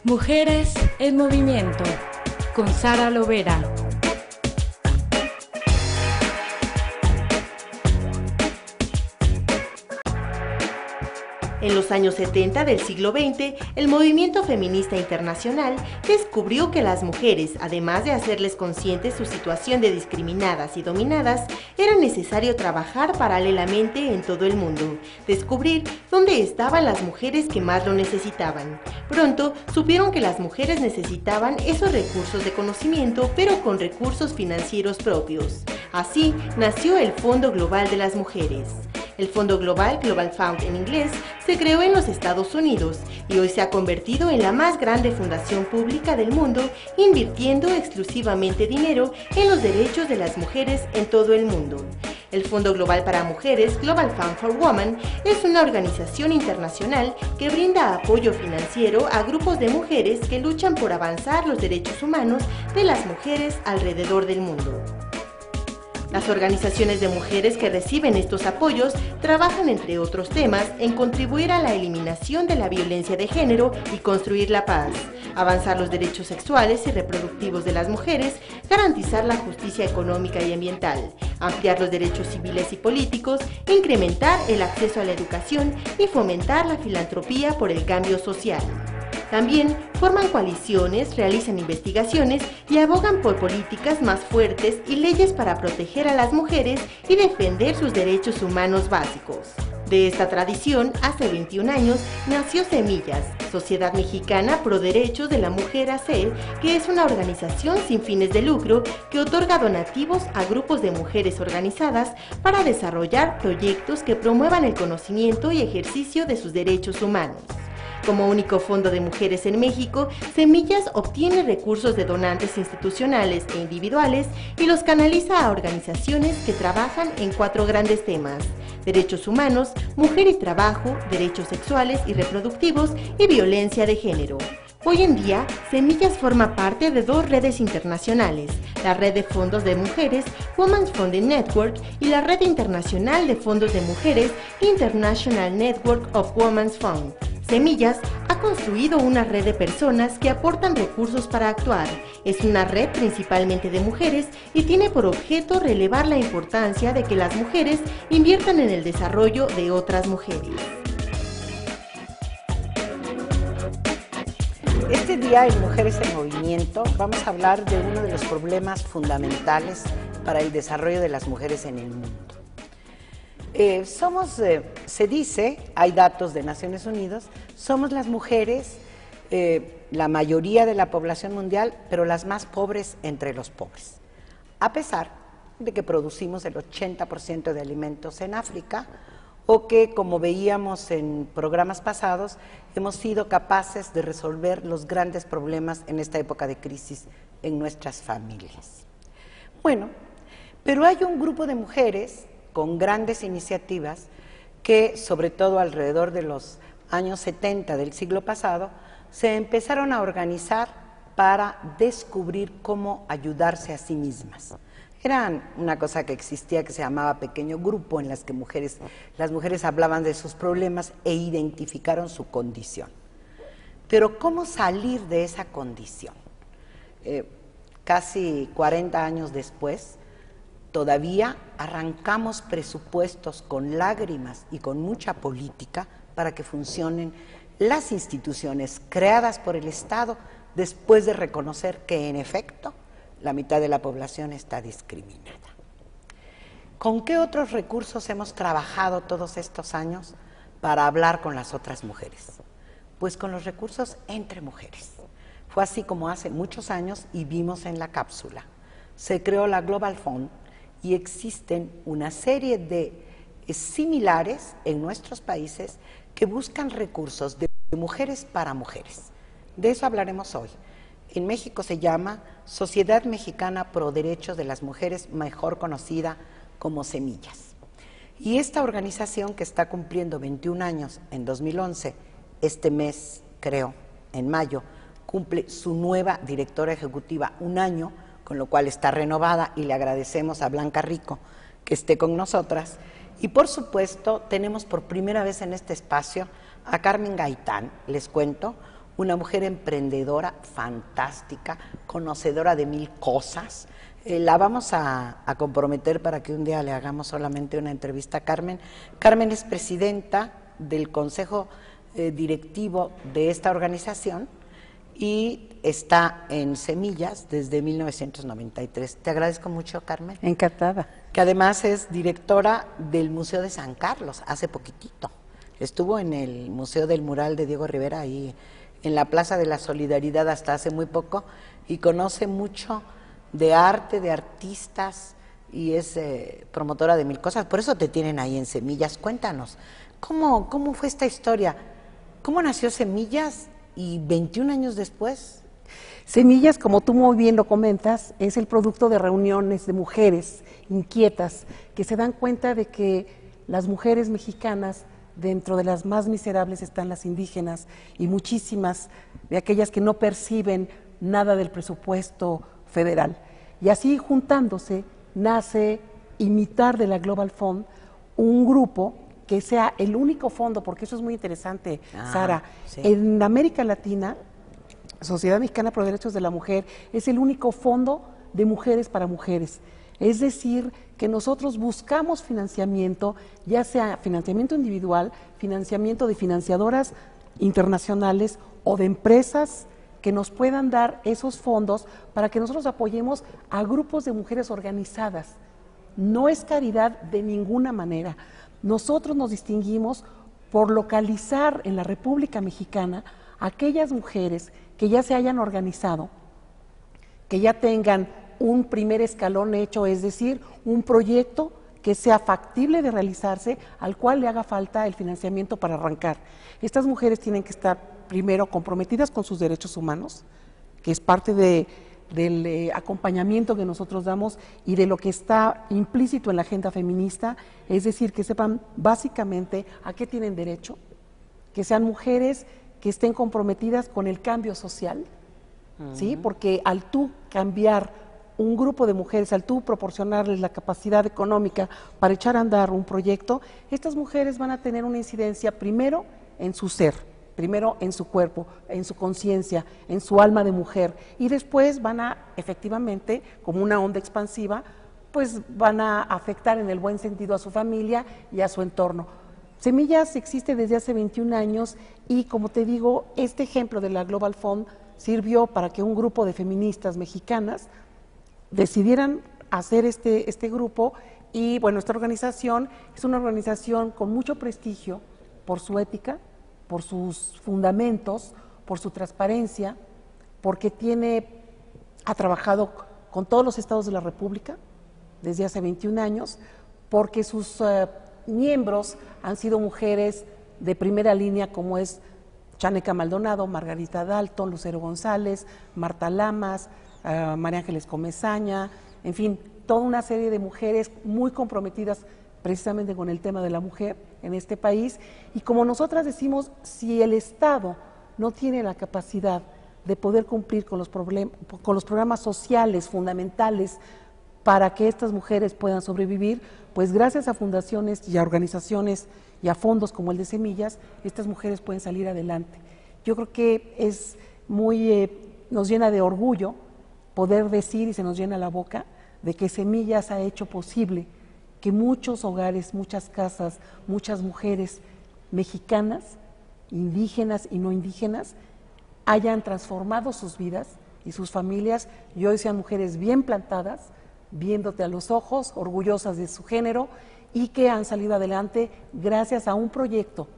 Mujeres en Movimiento, con Sara Lovera. En los años 70 del siglo XX, el movimiento feminista internacional descubrió que las mujeres, además de hacerles conscientes su situación de discriminadas y dominadas, era necesario trabajar paralelamente en todo el mundo, descubrir dónde estaban las mujeres que más lo necesitaban. Pronto supieron que las mujeres necesitaban esos recursos de conocimiento, pero con recursos financieros propios. Así nació el Fondo Global de las Mujeres. El Fondo Global, Global Fund en inglés, se creó en los Estados Unidos y hoy se ha convertido en la más grande fundación pública del mundo, invirtiendo exclusivamente dinero en los derechos de las mujeres en todo el mundo. El Fondo Global para Mujeres, Global Fund for Women, es una organización internacional que brinda apoyo financiero a grupos de mujeres que luchan por avanzar los derechos humanos de las mujeres alrededor del mundo. Las organizaciones de mujeres que reciben estos apoyos trabajan, entre otros temas, en contribuir a la eliminación de la violencia de género y construir la paz, avanzar los derechos sexuales y reproductivos de las mujeres, garantizar la justicia económica y ambiental, ampliar los derechos civiles y políticos, incrementar el acceso a la educación y fomentar la filantropía por el cambio social. También forman coaliciones, realizan investigaciones y abogan por políticas más fuertes y leyes para proteger a las mujeres y defender sus derechos humanos básicos. De esta tradición, hace 21 años, nació Semillas, Sociedad Mexicana Pro Derechos de la Mujer AC, que es una organización sin fines de lucro que otorga donativos a grupos de mujeres organizadas para desarrollar proyectos que promuevan el conocimiento y ejercicio de sus derechos humanos. Como único fondo de mujeres en México, Semillas obtiene recursos de donantes institucionales e individuales y los canaliza a organizaciones que trabajan en 4 grandes temas: derechos humanos, mujer y trabajo, derechos sexuales y reproductivos y violencia de género. Hoy en día, Semillas forma parte de 2 redes internacionales, la Red de Fondos de Mujeres, Women's Funding Network, y la Red Internacional de Fondos de Mujeres, International Network of Women's Fund. Semillas ha construido una red de personas que aportan recursos para actuar. Es una red principalmente de mujeres y tiene por objeto relevar la importancia de que las mujeres inviertan en el desarrollo de otras mujeres. Este día en Mujeres en Movimiento vamos a hablar de uno de los problemas fundamentales para el desarrollo de las mujeres en el mundo. Se dice, hay datos de Naciones Unidas, somos las mujeres, la mayoría de la población mundial, pero las más pobres entre los pobres. A pesar de que producimos el 80% de alimentos en África, o que, como veíamos en programas pasados, hemos sido capaces de resolver los grandes problemas en esta época de crisis en nuestras familias. Bueno, pero hay un grupo de mujeres con grandes iniciativas que, sobre todo alrededor de los años 70 del siglo pasado, se empezaron a organizar para descubrir cómo ayudarse a sí mismas. Era una cosa que existía que se llamaba pequeño grupo, en las que las mujeres hablaban de sus problemas e identificaron su condición. Pero ¿cómo salir de esa condición? Casi 40 años después, todavía arrancamos presupuestos con lágrimas y con mucha política para que funcionen las instituciones creadas por el Estado después de reconocer que, en efecto, la mitad de la población está discriminada. ¿Con qué otros recursos hemos trabajado todos estos años para hablar con las otras mujeres? Pues con los recursos entre mujeres. Fue así como hace muchos años, y vimos en la cápsula, se creó la Global Fund y existen una serie de similares en nuestros países que buscan recursos de mujeres para mujeres. De eso hablaremos hoy. En México se llama Sociedad Mexicana Pro Derechos de las Mujeres, mejor conocida como Semillas. Y esta organización, que está cumpliendo 21 años en 2011, este mes, creo, en mayo, cumple su nueva directora ejecutiva 1 año, con lo cual está renovada, y le agradecemos a Blanca Rico que esté con nosotras. Y por supuesto tenemos por primera vez en este espacio a Carmen Gaitán, les cuento, una mujer emprendedora, fantástica, conocedora de mil cosas. La vamos a comprometer para que un día le hagamos solamente una entrevista a Carmen. Carmen es presidenta del Consejo Directivo de esta organización y está en Semillas desde 1993. Te agradezco mucho, Carmen. Encantada. Que además es directora del Museo de San Carlos, hace poquitito. Estuvo en el Museo del Mural de Diego Rivera, ahí en la Plaza de la Solidaridad hasta hace muy poco, y conoce mucho de arte, de artistas, y es promotora de mil cosas. Por eso te tienen ahí en Semillas. Cuéntanos, ¿cómo fue esta historia? ¿Cómo nació Semillas y 21 años después? Semillas, como tú muy bien lo comentas, es el producto de reuniones de mujeres inquietas que se dan cuenta de que las mujeres mexicanas, dentro de las más miserables están las indígenas y muchísimas de aquellas que no perciben nada del presupuesto federal. Y así juntándose nace Imitar de la Global Fund, un grupo que sea el único fondo, porque eso es muy interesante, Sara. Sí. En América Latina, Sociedad Mexicana por Derechos de la Mujer es el único fondo de mujeres para mujeres. Es decir, que nosotros buscamos financiamiento, ya sea financiamiento individual, financiamiento de financiadoras internacionales o de empresas que nos puedan dar esos fondos para que nosotros apoyemos a grupos de mujeres organizadas. No es caridad de ninguna manera. Nosotros nos distinguimos por localizar en la República Mexicana aquellas mujeres que ya se hayan organizado, que ya tengan un primer escalón hecho, es decir, un proyecto que sea factible de realizarse, al cual le haga falta el financiamiento para arrancar. Estas mujeres tienen que estar primero comprometidas con sus derechos humanos, que es parte del acompañamiento que nosotros damos y de lo que está implícito en la agenda feminista, es decir, que sepan básicamente a qué tienen derecho, que sean mujeres que estén comprometidas con el cambio social, ¿sí? Porque al tú cambiar un grupo de mujeres, al tú proporcionarles la capacidad económica para echar a andar un proyecto, estas mujeres van a tener una incidencia primero en su ser, primero en su cuerpo, en su conciencia, en su alma de mujer, y después van a, efectivamente, como una onda expansiva, pues van a afectar en el buen sentido a su familia y a su entorno. Semillas existe desde hace 21 años y, como te digo, este ejemplo de la Global Fund sirvió para que un grupo de feministas mexicanas decidieran hacer este grupo y, bueno, esta organización es una organización con mucho prestigio por su ética, por sus fundamentos, por su transparencia, porque ha trabajado con todos los estados de la República desde hace 21 años, porque sus miembros han sido mujeres de primera línea como es Chaneca Maldonado, Margarita Dalton, Lucero González, Marta Lamas, María Ángeles Comezaña, en fin, toda una serie de mujeres muy comprometidas precisamente con el tema de la mujer en este país. Y como nosotras decimos, si el Estado no tiene la capacidad de poder cumplir con los programas sociales fundamentales para que estas mujeres puedan sobrevivir, pues gracias a fundaciones y a organizaciones y a fondos como el de Semillas, estas mujeres pueden salir adelante. Yo creo que es nos llena de orgullo poder decir, y se nos llena la boca, de que Semillas ha hecho posible que muchos hogares, muchas casas, muchas mujeres mexicanas, indígenas y no indígenas, hayan transformado sus vidas y sus familias y hoy sean mujeres bien plantadas, viéndote a los ojos, orgullosas de su género y que han salido adelante gracias a un proyecto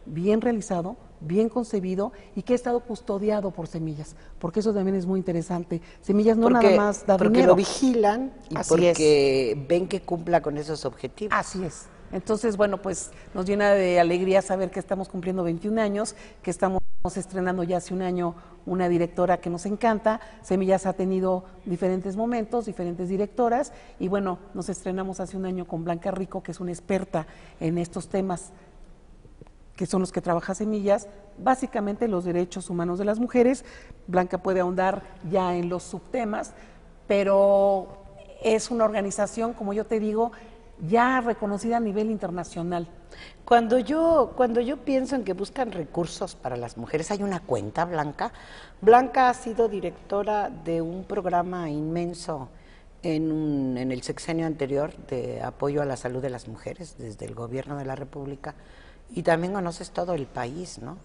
bien realizado, bien concebido y que ha estado custodiado por Semillas, porque eso también es muy interesante. Semillas no nada más da porque dinero. Lo vigilan y Así porque ven que cumpla con esos objetivos. Así es. Entonces, bueno, pues nos llena de alegría saber que estamos cumpliendo 21 años, que estamos estrenando ya hace un año una directora que nos encanta. Semillas ha tenido diferentes momentos, diferentes directoras, y bueno, nos estrenamos hace un año con Blanca Rico, que es una experta en estos temas que son los que trabaja Semillas, básicamente los derechos humanos de las mujeres. Blanca puede ahondar ya en los subtemas, pero es una organización, como yo te digo, ya reconocida a nivel internacional. Cuando yo pienso en que buscan recursos para las mujeres, hay una cuenta, Blanca. Blanca ha sido directora de un programa inmenso en el sexenio anterior de apoyo a la salud de las mujeres desde el gobierno de la República, y también conoces todo el país, ¿no?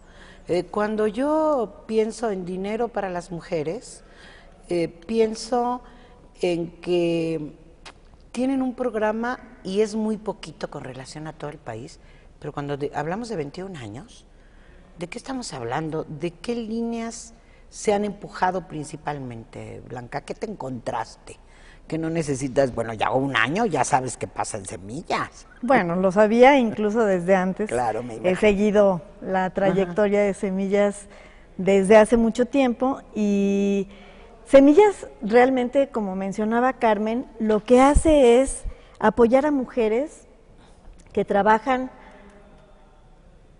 Cuando yo pienso en dinero para las mujeres, pienso en que tienen un programa y es muy poquito con relación a todo el país, pero cuando hablamos de 21 años, ¿de qué estamos hablando? ¿De qué líneas se han empujado principalmente, Blanca? ¿Qué te encontraste? Que no necesitas, bueno, ya un año, ya sabes qué pasa en Semillas. Bueno, lo sabía incluso desde antes. Claro, me imagino. He seguido la trayectoria de Semillas desde hace mucho tiempo, y Semillas realmente, como mencionaba Carmen, lo que hace es apoyar a mujeres que trabajan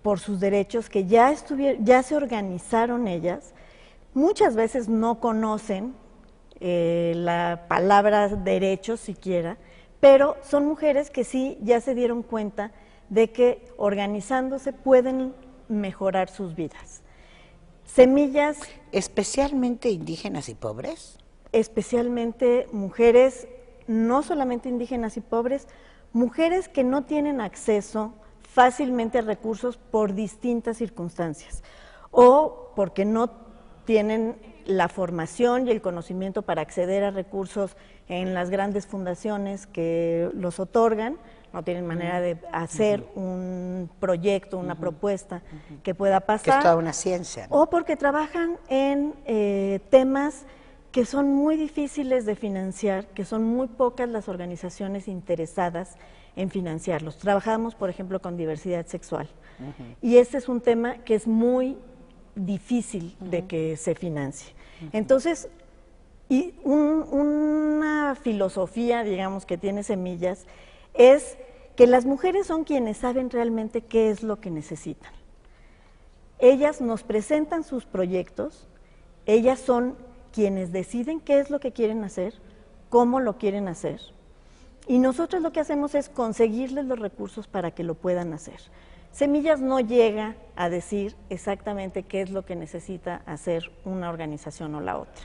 por sus derechos, que ya se organizaron ellas, muchas veces no conocen la palabra derechos siquiera, pero son mujeres que sí ya se dieron cuenta de que organizándose pueden mejorar sus vidas. Semillas... ¿Especialmente indígenas y pobres? Especialmente mujeres, no solamente indígenas y pobres, mujeres que no tienen acceso fácilmente a recursos por distintas circunstancias, o porque no tienen la formación y el conocimiento para acceder a recursos en las grandes fundaciones que los otorgan, no tienen manera de hacer un proyecto, una propuesta que pueda pasar. Que es toda una ciencia, ¿no? O porque trabajan en temas que son muy difíciles de financiar, que son muy pocas las organizaciones interesadas en financiarlos. Trabajamos, por ejemplo, con diversidad sexual. Y este es un tema que es muy difícil de que se financie. Entonces, y una filosofía, digamos, que tiene Semillas, es que las mujeres son quienes saben realmente qué es lo que necesitan. Ellas nos presentan sus proyectos, ellas son quienes deciden qué es lo que quieren hacer, cómo lo quieren hacer, y nosotros lo que hacemos es conseguirles los recursos para que lo puedan hacer. Semillas no llega a decir exactamente qué es lo que necesita hacer una organización o la otra.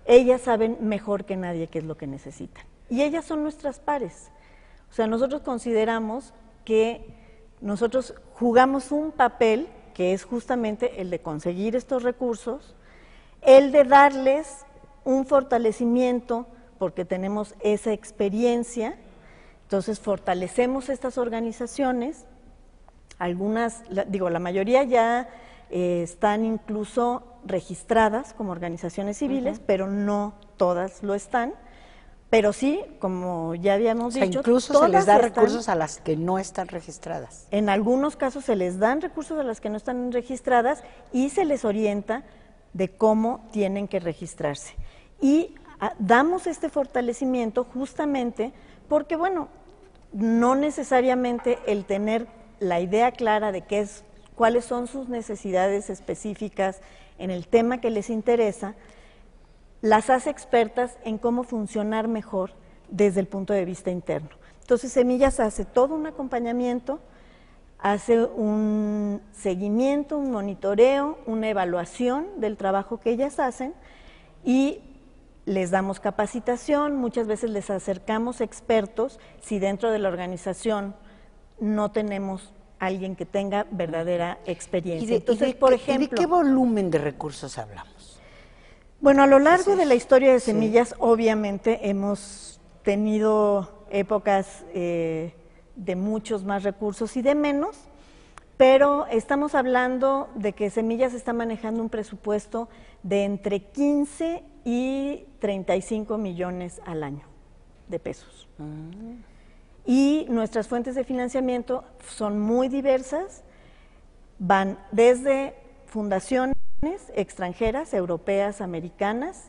Ellas saben mejor que nadie qué es lo que necesitan. Y ellas son nuestras pares. O sea, nosotros consideramos que nosotros jugamos un papel que es justamente el de conseguir estos recursos, el de darles un fortalecimiento porque tenemos esa experiencia, entonces fortalecemos estas organizaciones. Algunas, la mayoría ya están incluso registradas como organizaciones civiles, pero no todas lo están. Pero sí, como ya habíamos dicho, incluso se les da recursos a las que no están registradas. En algunos casos se les dan recursos a las que no están registradas y se les orienta de cómo tienen que registrarse. Y damos este fortalecimiento justamente porque, bueno, no necesariamente el tener la idea clara de cuáles son sus necesidades específicas en el tema que les interesa, las hace expertas en cómo funcionar mejor desde el punto de vista interno. Entonces Semillas hace todo un acompañamiento, hace un seguimiento, un monitoreo, una evaluación del trabajo que ellas hacen y les damos capacitación, muchas veces les acercamos expertos si dentro de la organización no tenemos alguien que tenga verdadera experiencia. Entonces, por ejemplo, ¿de qué volumen de recursos hablamos? Bueno, a lo largo de la historia de Semillas, obviamente hemos tenido épocas de muchos más recursos y de menos, pero estamos hablando de que Semillas está manejando un presupuesto de entre 15 y 35 millones al año de pesos. Y nuestras fuentes de financiamiento son muy diversas, van desde fundaciones extranjeras, europeas, americanas,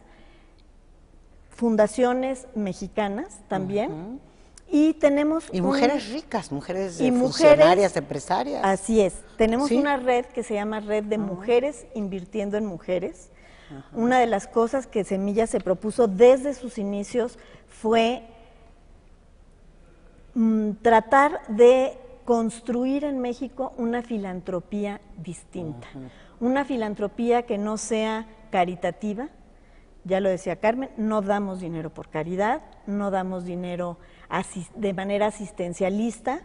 fundaciones mexicanas también, y tenemos... Y mujeres ricas, mujeres funcionarias, empresarias. Así es, tenemos una red que se llama Red de Mujeres Invirtiendo en Mujeres. Una de las cosas que Semillas se propuso desde sus inicios fue tratar de construir en México una filantropía distinta, una filantropía que no sea caritativa. Ya lo decía Carmen, no damos dinero por caridad, no damos dinero de manera asistencialista.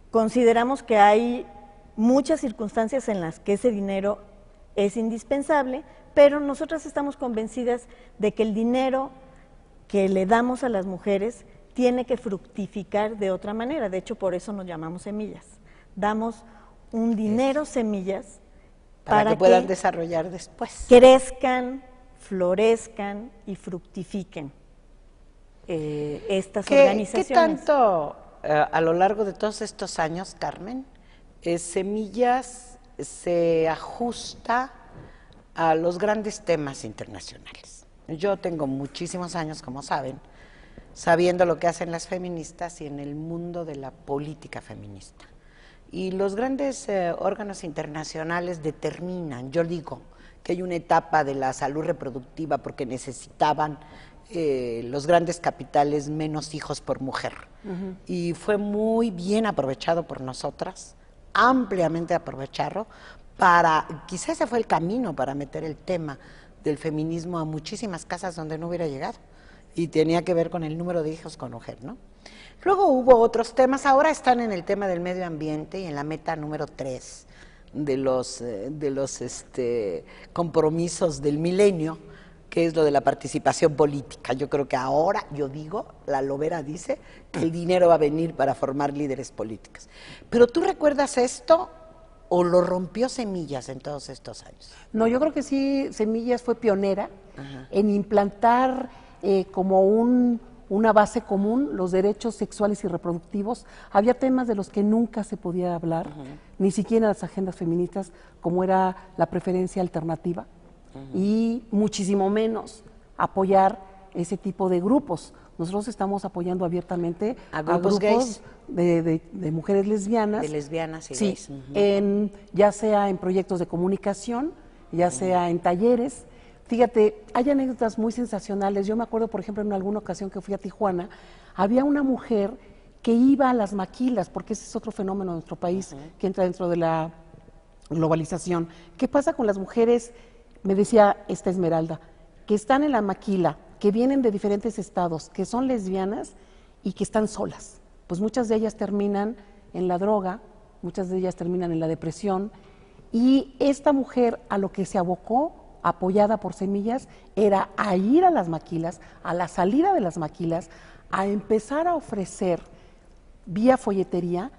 Consideramos que hay muchas circunstancias en las que ese dinero es indispensable, pero nosotras estamos convencidas de que el dinero que le damos a las mujeres tiene que fructificar de otra manera. De hecho, por eso nos llamamos semillas. Damos un dinero semillas para que puedan desarrollar después. Crezcan, florezcan y fructifiquen estas organizaciones. ¿Qué tanto a lo largo de todos estos años, Carmen, Semillas se ajusta a los grandes temas internacionales? Yo tengo muchísimos años, como saben, sabiendo lo que hacen las feministas y en el mundo de la política feminista. Y los grandes órganos internacionales determinan, yo digo, que hay una etapa de la salud reproductiva porque necesitaban los grandes capitales menos hijos por mujer. Y fue muy bien aprovechado por nosotras, ampliamente aprovechado, quizás ese fue el camino para meter el tema del feminismo a muchísimas casas donde no hubiera llegado. Y tenía que ver con el número de hijos con mujer, ¿no? Luego hubo otros temas, ahora están en el tema del medio ambiente y en la meta número 3 de los compromisos del milenio, que es lo de la participación política. Yo creo que ahora, la Lovera dice que el dinero va a venir para formar líderes políticos. ¿Pero tú recuerdas esto o lo rompió Semillas en todos estos años? No, yo creo que sí, Semillas fue pionera en implantar como una base común los derechos sexuales y reproductivos. Había temas de los que nunca se podía hablar, ni siquiera en las agendas feministas, como era la preferencia alternativa, y muchísimo menos apoyar ese tipo de grupos. Nosotros estamos apoyando abiertamente a grupos gays, de mujeres lesbianas. De lesbianas y sí, gays. Ya sea en proyectos de comunicación, ya sea en talleres. Fíjate, hay anécdotas muy sensacionales. Yo me acuerdo, por ejemplo, en alguna ocasión que fui a Tijuana, había una mujer que iba a las maquilas, porque ese es otro fenómeno en nuestro país que entra dentro de la globalización. ¿Qué pasa con las mujeres? Me decía esta Esmeralda, que están en la maquila, que vienen de diferentes estados, que son lesbianas y que están solas. Pues muchas de ellas terminan en la droga, muchas de ellas terminan en la depresión, y esta mujer a lo que se abocó, apoyada por Semillas, era a ir a las maquilas, a la salida de las maquilas, a empezar a ofrecer vía folletería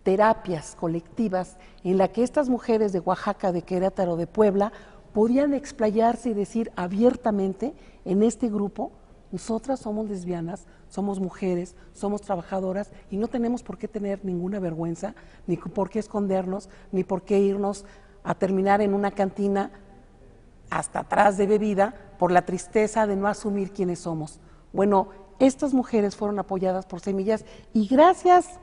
terapias colectivas en la que estas mujeres de Oaxaca, de Querétaro, de Puebla, podían explayarse y decir abiertamente en este grupo: nosotras somos lesbianas, somos mujeres, somos trabajadoras y no tenemos por qué tener ninguna vergüenza, ni por qué escondernos, ni por qué irnos a terminar en una cantina hasta atrás de bebida por la tristeza de no asumir quiénes somos. Bueno, estas mujeres fueron apoyadas por Semillas y gracias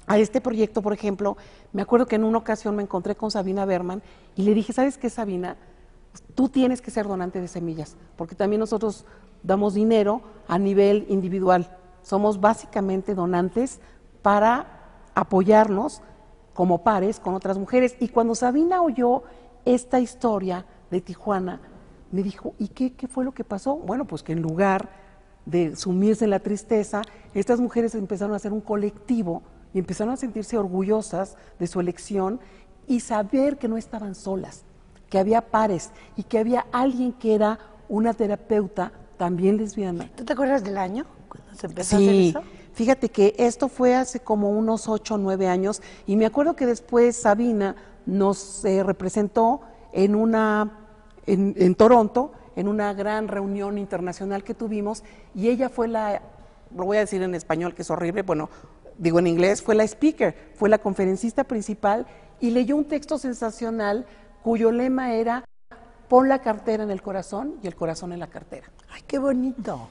a este proyecto, por ejemplo, me acuerdo que en una ocasión me encontré con Sabina Berman y le dije: ¿sabes qué, Sabina? Tú tienes que ser donante de Semillas, porque también nosotros damos dinero a nivel individual. Somos básicamente donantes para apoyarnos como pares con otras mujeres. Y cuando Sabina oyó esta historia de Tijuana, me dijo: ¿y qué fue lo que pasó? Bueno, pues que en lugar de sumirse en la tristeza, estas mujeres empezaron a hacer un colectivo y empezaron a sentirse orgullosas de su elección y saber que no estaban solas, que había pares y que había alguien que era una terapeuta también lesbiana. ¿Tú te acuerdas del año cuando se empezó a Sí, hacer eso? fíjate que esto fue hace como unos 8 o 9 años y me acuerdo que después Sabina nos representó en Toronto, en una gran reunión internacional que tuvimos, y ella fue lo voy a decir en español que es horrible, bueno, digo en inglés, fue la speaker, fue la conferencista principal y leyó un texto sensacional cuyo lema era: pon la cartera en el corazón y el corazón en la cartera. ¡Ay, qué bonito!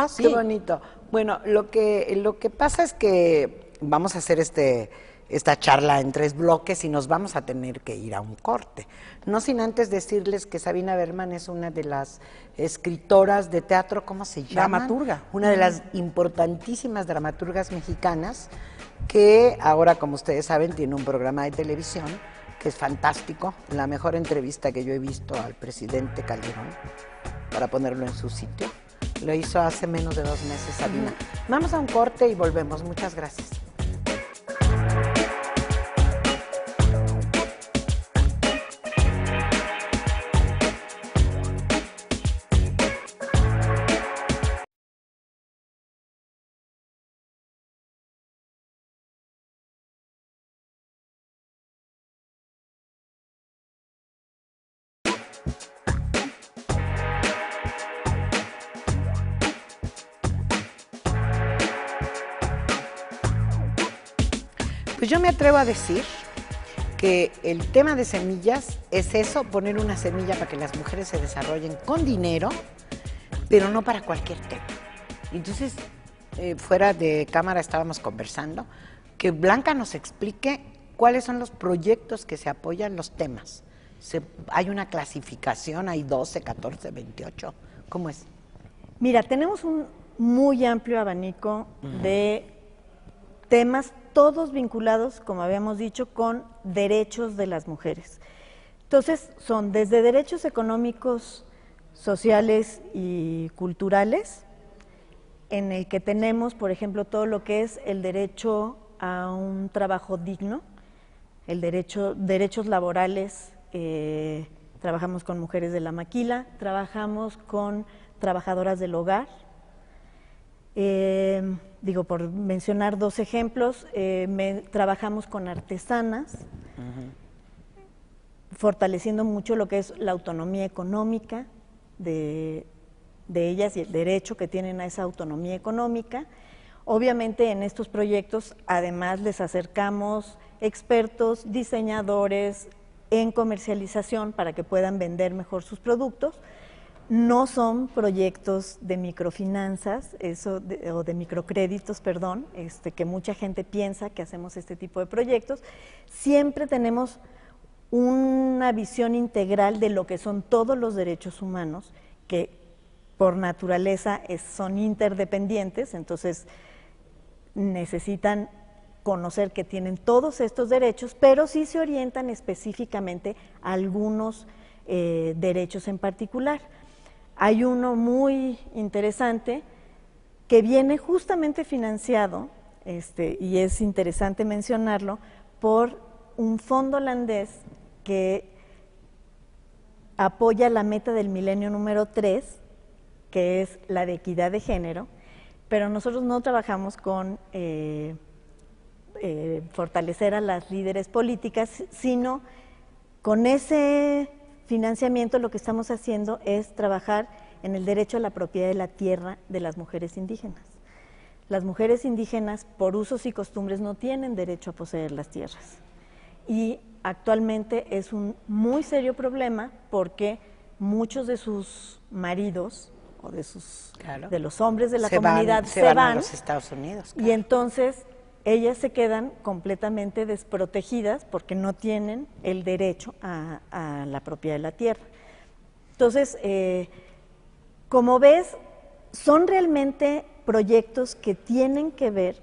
Sí. Qué bonito. Bueno, lo que pasa es que vamos a hacer este esta charla en 3 bloques y nos vamos a tener que ir a un corte. No sin antes decirles que Sabina Berman es una de las escritoras de teatro, ¿cómo se llama? Dramaturga. Una de las importantísimas dramaturgas mexicanas que ahora, como ustedes saben, tiene un programa de televisión que es fantástico, la mejor entrevista que yo he visto al presidente Calderón, para ponerlo en su sitio. Lo hizo hace menos de 2 meses, Sabina. Vamos a un corte y volvemos. Muchas gracias. Pues yo me atrevo a decir que el tema de semillas es eso, poner una semilla para que las mujeres se desarrollen con dinero, pero no para cualquier tema. Entonces, fuera de cámara estábamos conversando, que Blanca nos explique cuáles son los proyectos que se apoyan, los temas. Hay una clasificación, hay 12, 14, 28, ¿cómo es? Mira, tenemos un muy amplio abanico de temas, todos vinculados, como habíamos dicho, con derechos de las mujeres. Entonces, son desde derechos económicos, sociales y culturales, en el que tenemos, por ejemplo, todo lo que es el derecho a un trabajo digno, derechos laborales, trabajamos con mujeres de la maquila, trabajamos con trabajadoras del hogar. Por mencionar 2 ejemplos, trabajamos con artesanas, fortaleciendo mucho lo que es la autonomía económica de ellas y el derecho que tienen a esa autonomía económica. Obviamente en estos proyectos además les acercamos expertos, diseñadores en comercialización para que puedan vender mejor sus productos. No son proyectos de microfinanzas, o de microcréditos, perdón, que mucha gente piensa que hacemos este tipo de proyectos. Siempre tenemos una visión integral de lo que son todos los derechos humanos, que por naturaleza son interdependientes, entonces necesitan conocer que tienen todos estos derechos, pero sí se orientan específicamente a algunos derechos en particular. Hay uno muy interesante que viene justamente financiado, y es interesante mencionarlo, por un fondo holandés que apoya la meta del milenio número 3, que es la de equidad de género, pero nosotros no trabajamos con fortalecer a las líderes políticas, sino con ese financiamiento lo que estamos haciendo es trabajar en el derecho a la propiedad de la tierra de las mujeres indígenas. Las mujeres indígenas, por usos y costumbres, no tienen derecho a poseer las tierras. Y actualmente es un muy serio problema porque muchos de sus maridos o de los hombres de la comunidad se van a los Estados Unidos. Claro. Y entonces ellas se quedan completamente desprotegidas porque no tienen el derecho a la propiedad de la tierra. Entonces, como ves, son realmente proyectos que tienen que ver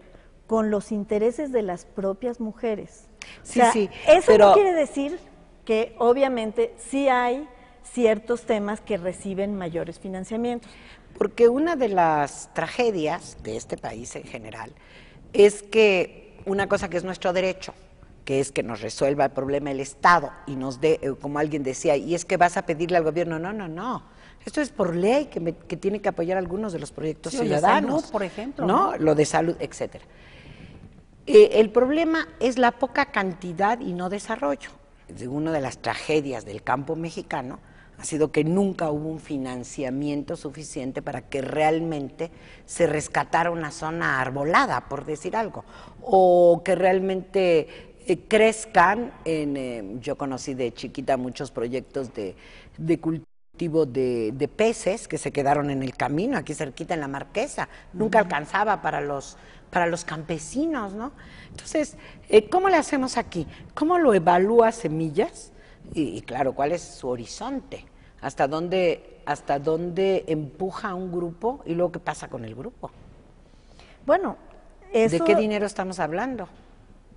con los intereses de las propias mujeres. Sí, sí. Eso no quiere decir que obviamente sí hay ciertos temas que reciben mayores financiamientos. Porque una de las tragedias de este país en general es que una cosa que es nuestro derecho, que es que nos resuelva el problema el Estado y nos dé, como alguien decía, y es que vas a pedirle al gobierno, no. Esto es por ley que tiene que apoyar algunos de los proyectos ciudadanos. De salud, por ejemplo. ¿No? Lo de salud, etcétera. El problema es la poca cantidad y no desarrollo. Una de las tragedias del campo mexicano ha sido que nunca hubo un financiamiento suficiente para que realmente se rescatara una zona arbolada, por decir algo, o que realmente crezcan. Yo conocí de chiquita muchos proyectos de cultivo de peces que se quedaron en el camino, aquí cerquita en La Marquesa. Nunca alcanzaba para para los campesinos, ¿no? Entonces, ¿cómo le hacemos aquí? ¿Cómo lo evalúa Semillas? Y claro, ¿cuál es su horizonte? ¿Hasta dónde empuja a un grupo y luego qué pasa con el grupo? Bueno, eso... ¿De qué dinero estamos hablando?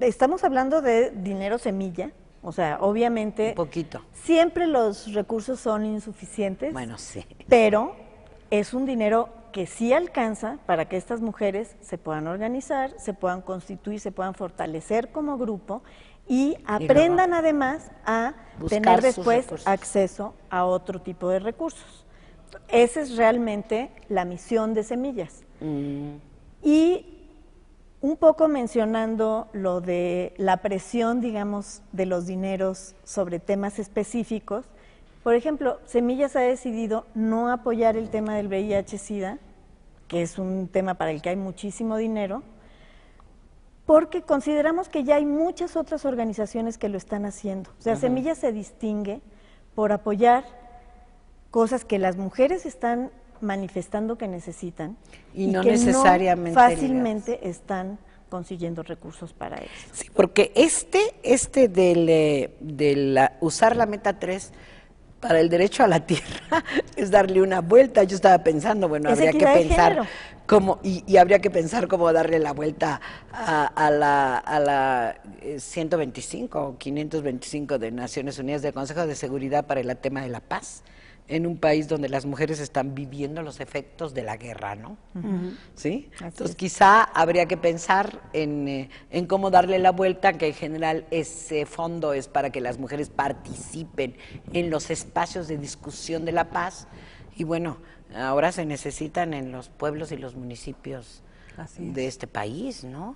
Estamos hablando de dinero semilla, o sea, obviamente... Un poquito. Siempre los recursos son insuficientes. Bueno, sí. Pero es un dinero que sí alcanza para que estas mujeres se puedan organizar, se puedan constituir, se puedan fortalecer como grupo y aprendan además a tener después acceso a otro tipo de recursos. Esa es realmente la misión de Semillas. Y un poco mencionando lo de la presión, digamos, de los dineros sobre temas específicos, por ejemplo, Semillas ha decidido no apoyar el tema del VIH-Sida, que es un tema para el que hay muchísimo dinero, porque consideramos que ya hay muchas otras organizaciones que lo están haciendo. O sea, Semillas se distingue por apoyar cosas que las mujeres están manifestando que necesitan y no que necesariamente no fácilmente están consiguiendo recursos para eso. Sí, porque usar la meta 3 para el derecho a la tierra es darle una vuelta. Yo estaba pensando, bueno, habría que pensar cómo, y habría que pensar cómo darle la vuelta a la 125 o 525 de Naciones Unidas del Consejo de Seguridad para el tema de la paz, en un país donde las mujeres están viviendo los efectos de la guerra, ¿no? ¿Sí? Entonces quizá habría que pensar en cómo darle la vuelta, que en general ese fondo es para que las mujeres participen en los espacios de discusión de la paz, y bueno, ahora se necesitan en los pueblos y los municipios de este país, ¿no?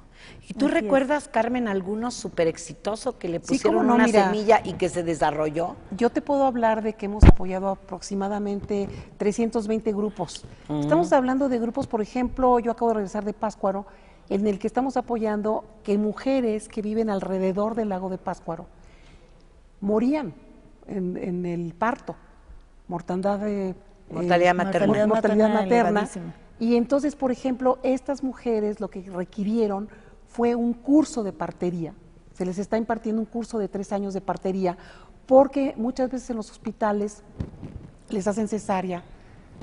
¿Y tú recuerdas, Carmen, alguno súper exitoso que le pusieron una semilla y que se desarrolló? Yo te puedo hablar de que hemos apoyado aproximadamente 320 grupos. Estamos hablando de grupos, por ejemplo, yo acabo de regresar de Pátzcuaro, en el que estamos apoyando que mujeres que viven alrededor del lago de Pátzcuaro morían en el parto, mortalidad materna. Y entonces, por ejemplo, estas mujeres lo que requirieron fue un curso de partería. Se les está impartiendo un curso de 3 años de partería, porque muchas veces en los hospitales les hacen cesárea,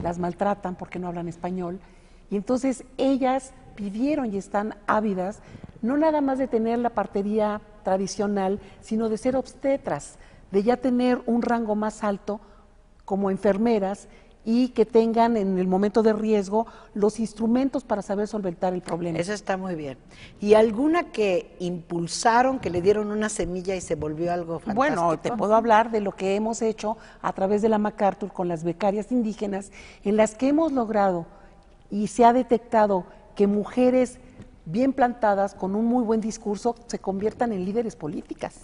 las maltratan porque no hablan español, y entonces ellas pidieron y están ávidas, no nada más de tener la partería tradicional, sino de ser obstetras, de ya tener un rango más alto como enfermeras, y que tengan en el momento de riesgo los instrumentos para saber solventar el problema. Eso está muy bien. ¿Y alguna que impulsaron, que le dieron una semilla y se volvió algo fantástico? Bueno, te puedo hablar de lo que hemos hecho a través de la MacArthur con las becarias indígenas, en las que hemos logrado y se ha detectado que mujeres bien plantadas, con un muy buen discurso, se conviertan en líderes políticas.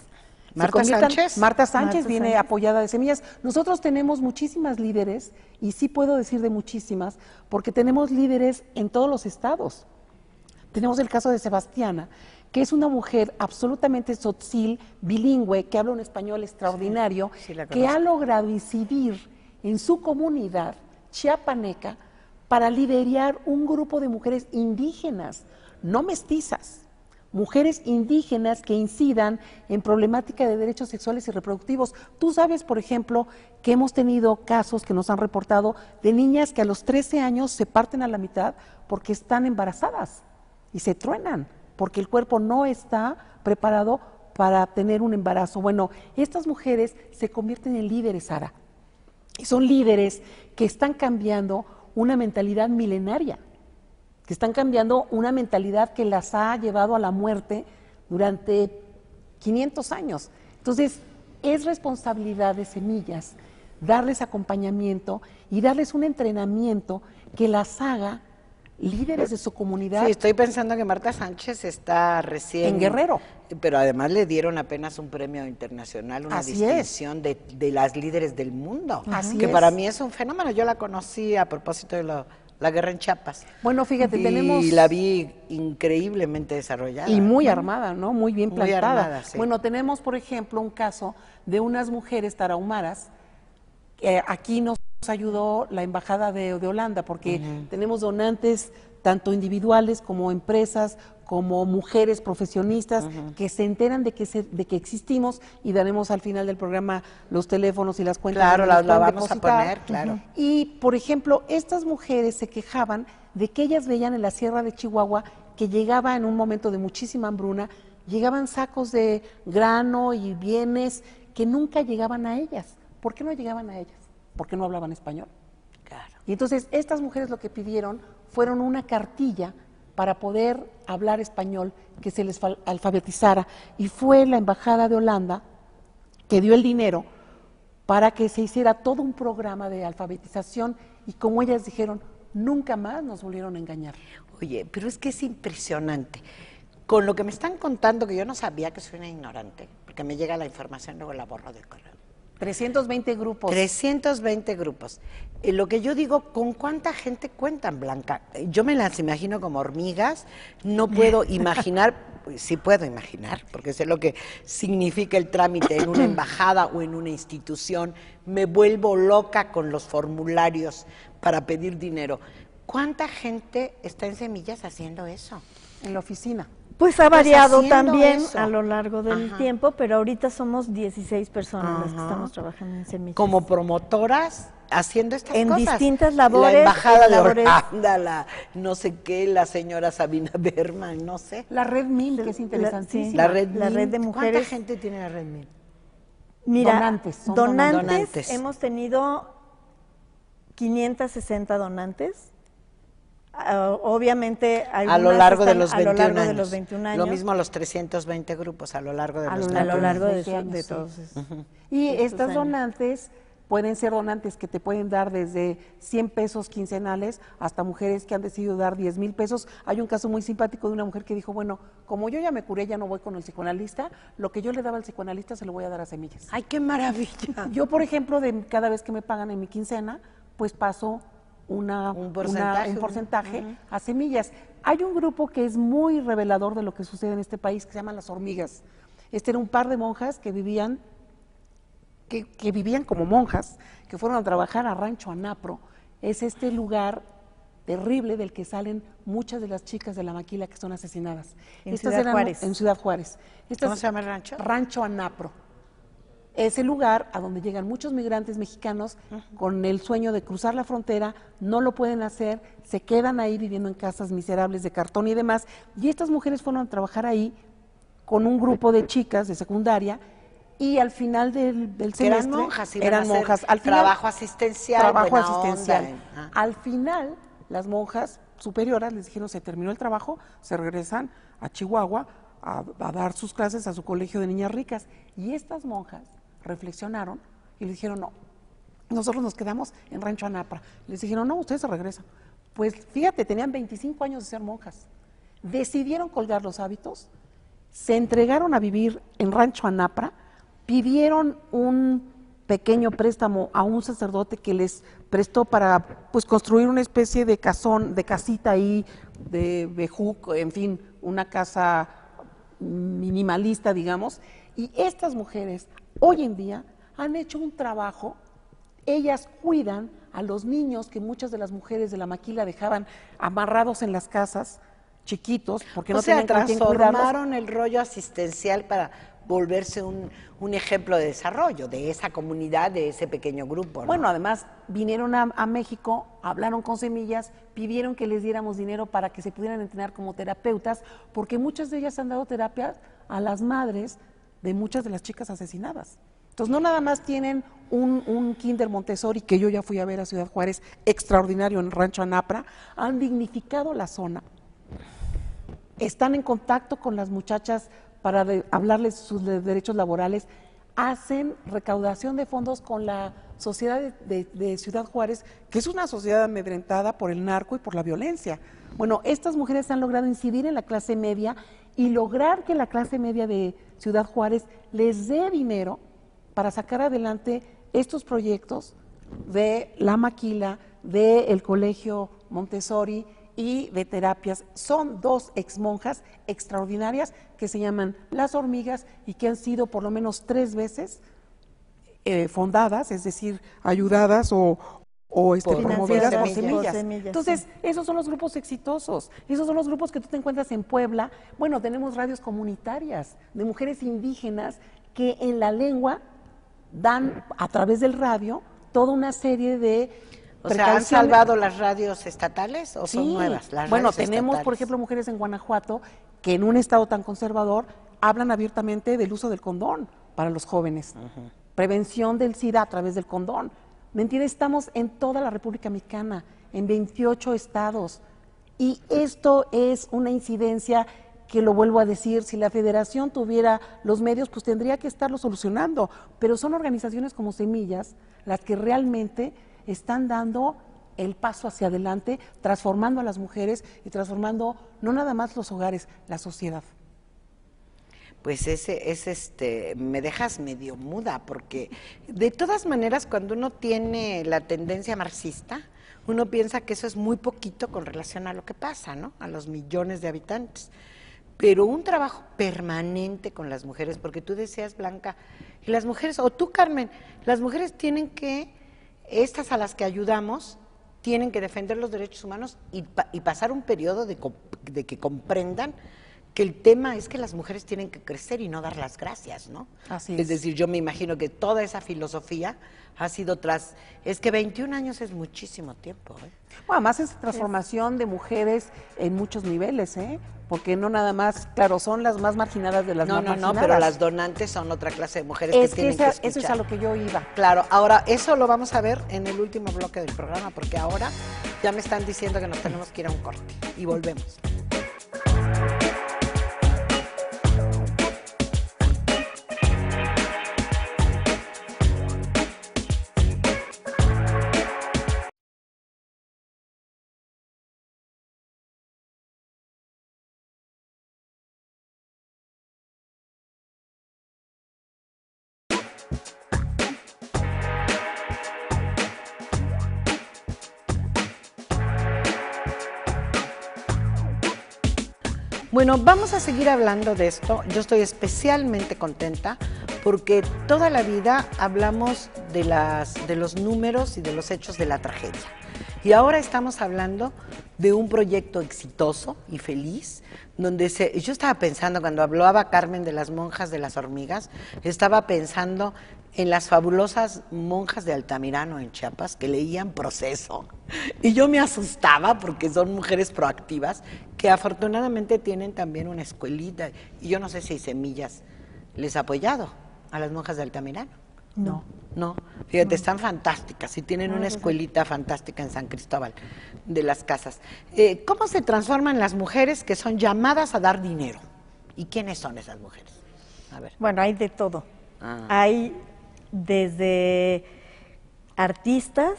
Marta Sánchez viene apoyada de Semillas. Nosotros tenemos muchísimas líderes, y sí puedo decir de muchísimas, porque tenemos líderes en todos los estados. Tenemos el caso de Sebastiana, que es una mujer absolutamente tzotzil, bilingüe, que habla un español extraordinario, que ha logrado incidir en su comunidad chiapaneca para liderar un grupo de mujeres indígenas, no mestizas. Mujeres indígenas que incidan en problemática de derechos sexuales y reproductivos. Tú sabes, por ejemplo, que hemos tenido casos que nos han reportado de niñas que a los 13 años se parten a la mitad porque están embarazadas y se truenan, porque el cuerpo no está preparado para tener un embarazo. Bueno, estas mujeres se convierten en líderes, Sara, y son líderes que están cambiando una mentalidad milenaria, que están cambiando una mentalidad que las ha llevado a la muerte durante 500 años. Entonces, es responsabilidad de Semillas darles acompañamiento y darles un entrenamiento que las haga líderes de su comunidad. Sí, estoy pensando que Marta Sánchez está recién... En Guerrero. Pero además le dieron apenas un premio internacional, una distinción de las líderes del mundo. Que para mí es un fenómeno. Yo la conocí a propósito de la guerra en Chiapas. Bueno, fíjate, tenemos... Y la vi increíblemente desarrollada. Y muy armada, ¿no? Muy bien plantada. Muy armada, sí. Bueno, tenemos, por ejemplo, un caso de unas mujeres tarahumaras. Aquí nos ayudó la Embajada de Holanda, porque tenemos donantes tanto individuales como empresas, como mujeres profesionistas que se enteran de que existimos, y daremos al final del programa los teléfonos y las cuentas. Claro, donde nos la pueden vamos a depositar. poner, claro. Y, por ejemplo, estas mujeres se quejaban de que ellas veían en la Sierra de Chihuahua que llegaba en un momento de muchísima hambruna, llegaban sacos de grano y bienes que nunca llegaban a ellas. ¿Por qué no llegaban a ellas? Porque no hablaban español. Claro. Y entonces estas mujeres lo que pidieron fueron una cartilla para poder hablar español, que se les alfabetizara, y fue la Embajada de Holanda que dio el dinero para que se hiciera todo un programa de alfabetización, y como ellas dijeron, nunca más nos volvieron a engañar. Oye, pero es que es impresionante. Con lo que me están contando, que yo no sabía, que soy una ignorante, porque me llega la información, luego la borro del correo. 320 grupos. 320 grupos. Lo que yo digo, ¿con cuánta gente cuentan, Blanca? Yo me las imagino como hormigas, no puedo imaginar, sí puedo imaginar, porque sé lo que significa el trámite en una embajada o en una institución, me vuelvo loca con los formularios para pedir dinero. ¿Cuánta gente está en Semillas haciendo eso? En la oficina. Pues ha variado haciendo también eso. a lo largo del Ajá. tiempo, pero ahorita somos 16 personas las que Ajá. estamos trabajando en Semillas. Como promotoras haciendo estas En cosas. distintas labores, La embajada en de labores- Holanda, la no sé qué, la señora Sabina Berman, no sé. La red MIL, que es interesantísima. La red La MIN. red de mujeres. ¿Cuánta gente tiene la red MIN? Mira, Donantes, son donantes, hemos tenido 560 donantes. Obviamente A lo algunas largo de están los a 21 lo largo años. de los 21 años. Lo mismo los 320 grupos a lo largo de A los lo 21 a lo largo de, 20 años, de sí. todos esos. Y estos estas años. donantes pueden ser donantes que te pueden dar desde 100 pesos quincenales hasta mujeres que han decidido dar 10,000 pesos. Hay un caso muy simpático de una mujer que dijo, bueno, como yo ya me curé, ya no voy con el psicoanalista, lo que yo le daba al psicoanalista se lo voy a dar a Semillas. ¡Ay, qué maravilla! Yo, por ejemplo, cada vez que me pagan en mi quincena, pues paso un porcentaje a Semillas. Hay un grupo que es muy revelador de lo que sucede en este país, que se llama Las Hormigas. Este era un par de monjas que vivían como monjas, que fueron a trabajar a Rancho Anapro. Es este lugar terrible del que salen muchas de las chicas de la maquila que son asesinadas. En Ciudad Juárez. En Ciudad Juárez. ¿Cómo se llama el rancho? Rancho Anapro. Es el lugar a donde llegan muchos migrantes mexicanos con el sueño de cruzar la frontera, no lo pueden hacer, se quedan ahí viviendo en casas miserables de cartón y demás, y estas mujeres fueron a trabajar ahí con un grupo de chicas de secundaria, y al final del semestre Eran monjas, iban a eran hacer monjas. Al final, trabajo asistencial, trabajo buena asistencial. onda. Al final, las monjas superioras les dijeron, se terminó el trabajo, se regresan a Chihuahua a dar sus clases a su colegio de niñas ricas, y estas monjas reflexionaron y les dijeron, no, nosotros nos quedamos en Rancho Anapra. Les dijeron, no, ustedes se regresan. Pues fíjate, tenían 25 años de ser monjas. Decidieron colgar los hábitos, se entregaron a vivir en Rancho Anapra, pidieron un pequeño préstamo a un sacerdote que les prestó para pues construir una especie de casita ahí, de bejuco, en fin, una casa minimalista, digamos, y estas mujeres hoy en día han hecho un trabajo, ellas cuidan a los niños que muchas de las mujeres de la maquila dejaban amarrados en las casas, chiquitos, porque no tenían con quién cuidarlos. Transformaron el rollo asistencial para volverse un ejemplo de desarrollo de esa comunidad, de ese pequeño grupo, ¿no? Bueno, además vinieron a México, hablaron con Semillas, pidieron que les diéramos dinero para que se pudieran entrenar como terapeutas, porque muchas de ellas han dado terapia a las madres de muchas de las chicas asesinadas. Entonces, no nada más tienen un kinder Montessori, que yo ya fui a ver a Ciudad Juárez, extraordinario en Rancho Anapra, han dignificado la zona, están en contacto con las muchachas para hablarles sus derechos laborales, hacen recaudación de fondos con la sociedad de Ciudad Juárez, que es una sociedad amedrentada por el narco y por la violencia. Bueno, estas mujeres han logrado incidir en la clase media y lograr que la clase media de Ciudad Juárez les dé dinero para sacar adelante estos proyectos de la maquila, del colegio Montessori y de terapias. Son dos exmonjas extraordinarias que se llaman Las Hormigas y que han sido por lo menos 3 veces fondadas, es decir, ayudadas o o Por promovidas por semillas. semillas. Entonces, esos son los grupos exitosos, esos son los grupos que tú te encuentras en Puebla. Bueno, tenemos radios comunitarias de mujeres indígenas que en la lengua dan a través del radio toda una serie de O sea, ¿han salvado las radios estatales o son nuevas? Las bueno, radios tenemos, estatales. por ejemplo, mujeres en Guanajuato que en un estado tan conservador hablan abiertamente del uso del condón para los jóvenes, prevención del SIDA a través del condón. ¿Me entiendes? Estamos en toda la República Mexicana, en 28 estados, y esto es una incidencia que, lo vuelvo a decir, si la federación tuviera los medios, pues tendría que estarlo solucionando, pero son organizaciones como Semillas las que realmente están dando el paso hacia adelante, transformando a las mujeres y transformando no nada más los hogares, la sociedad. Pues me dejas medio muda, porque de todas maneras cuando uno tiene la tendencia marxista, uno piensa que eso es muy poquito con relación a lo que pasa, ¿no? A los millones de habitantes. Pero un trabajo permanente con las mujeres, porque tú decías, Blanca, y las mujeres, o tú, Carmen, las mujeres tienen que, estas a las que ayudamos, tienen que defender los derechos humanos y pasar un periodo de que comprendan que el tema es que las mujeres tienen que crecer y no dar las gracias, ¿no? Así es decir, yo me imagino que toda esa filosofía ha sido es que 21 años es muchísimo tiempo, ¿eh? Bueno, además es transformación de mujeres en muchos niveles, porque no nada más, claro, son las más marginadas de las más marginadas. No, pero las donantes son otra clase de mujeres que tienen que escuchar. Eso es a lo que yo iba. Claro, ahora eso lo vamos a ver en el último bloque del programa, porque ahora ya me están diciendo que nos tenemos que ir a un corte y volvemos. Bueno, vamos a seguir hablando de esto. Yo estoy especialmente contenta porque toda la vida hablamos de los números y de los hechos de la tragedia. Y ahora estamos hablando de un proyecto exitoso y feliz, donde yo estaba pensando, cuando hablaba Carmen de las monjas de las hormigas, estaba pensando en las fabulosas monjas de Altamirano en Chiapas que leían Proceso, y yo me asustaba porque son mujeres proactivas que afortunadamente tienen también una escuelita, y yo no sé si Semillas les ha apoyado a las monjas de Altamirano. No, fíjate, están fantásticas y tienen una escuelita fantástica en San Cristóbal de las Casas. ¿Cómo se transforman las mujeres que son llamadas a dar dinero? ¿Y quiénes son esas mujeres? A ver. Bueno, hay de todo. Hay desde artistas,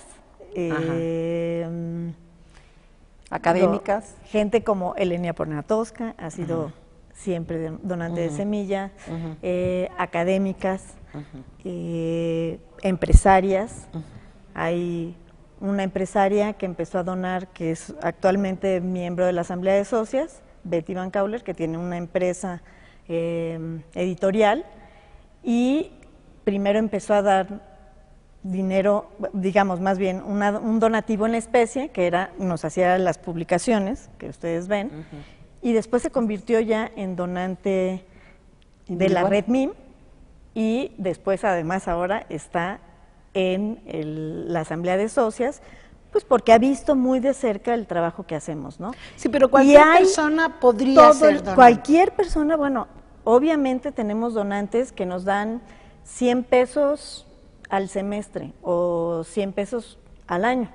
académicas. Gente como Elenia Poniatowska, ha sido siempre donante de semilla, académicas, empresarias. Hay una empresaria que empezó a donar, que es actualmente miembro de la Asamblea de Socias, Betty Van Cauler, que tiene una empresa editorial, y primero empezó a dar dinero, digamos más bien un donativo en especie, que nos hacía las publicaciones que ustedes ven, y después se convirtió ya en donante de la red MIM, y después además ahora está en la Asamblea de Socias, pues porque ha visto muy de cerca el trabajo que hacemos, ¿no? Sí, pero cualquier persona podría ser donante. Cualquier persona, bueno, obviamente tenemos donantes que nos dan 100 pesos al semestre o 100 pesos al año,